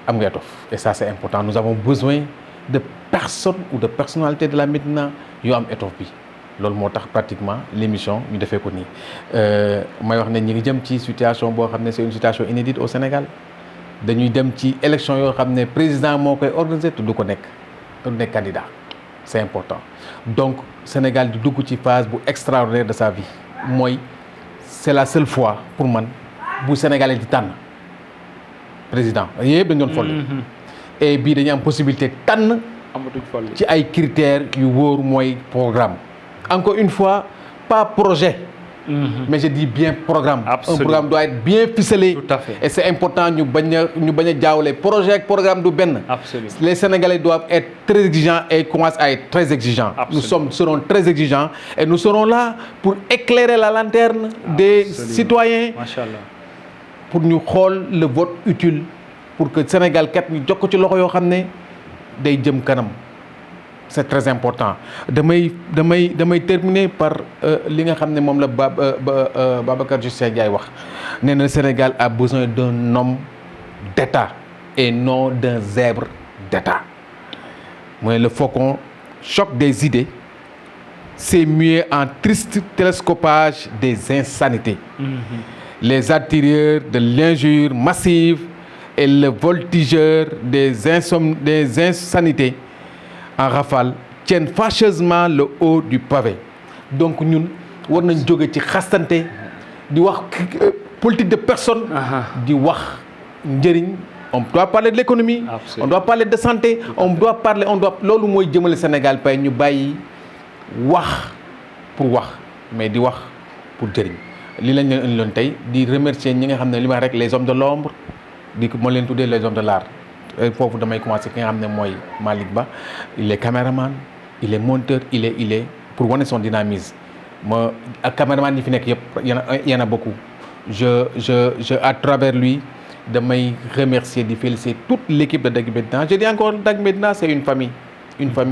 am nga étoffe et ça c'est important nous avons besoin de personnes ou de personnalités de la Médina yoo am étoffe bi loolu moo tax pratiquement l'émission ñu defee ko nii may wax ne ñi ngi jëm ci situation boo xam ne c'est une situation inédite au Sénégal dañuy dem ci élection yoo xam ne président moo koy organiser te du ko nekk te du nekk candidat c'est important donc Sénégal di dugg ci phase bu extraordinaire de sa vie mooy c'est la seule fois pour man bu Sénégalais di tànn président yëpp dañu doon folli et bii dañu am possibilité tànn ci ay critères yu wóor mooy programme encore une fois pas projet mais je dis bien programme. Absolument. Un programme doit être bien ficelé.
Tout à fait.
Et c'est important ñu bañ a jaawale projet ak programme du benn.
Absolument.
Les Sénégalais doivent être très exigeants et commencent à être très exigeants. Absolument. Nous serons très exigeants et nous serons là pour éclairer la lanterne des citoyens.
Machallah.
Pour ñu xool le vote utile pour que Sénégal kat ñu jox ko ci loxo yoo xam ne day jëm kanam. C'est très important damay terminer par li nga xam ne moom la Babacar Justin Ndiaye wax nee na le Sénégal a besoin d'un homme d'État et non d'un zèbre d'État mooy le faucon choc des idées s'est mué en triste télescopage des insanités les attireurs de l'injure massive et le voltigeur des insanités en rafale tiennent fâcheusement le haut du pavé donc ñun war nañ jóge ci xastante di wax politique de personne di wax njëriñ on doit parler de l'économie. Absolument. On doit parler de santé on doit loolu mooy jëmale Sénégal pay ñu bàyyi wax pour wax mais di wax pour jëriñ li lañ leen indi loon tey di remercier ñi nga xam ne li ma rek les hommes de l'ombre di ko moo leen tuddee les hommes de l'art foofu damay commencer ki nga xam ne mooy Malick Ba il est caméraman il est monteur il est pour wane son dynamisme ma ak caméraman yi fi nekk yëpp y en a beaucoup je à travers lui damay remercier di féliciter toute l'équipe de Dak Médina je dis encore Dak Médina c'est une famille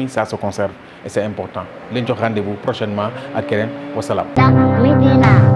ça se conserve et c'est important leen jox rendez-vous prochainement ak keneen wasalaam. Dak Médina.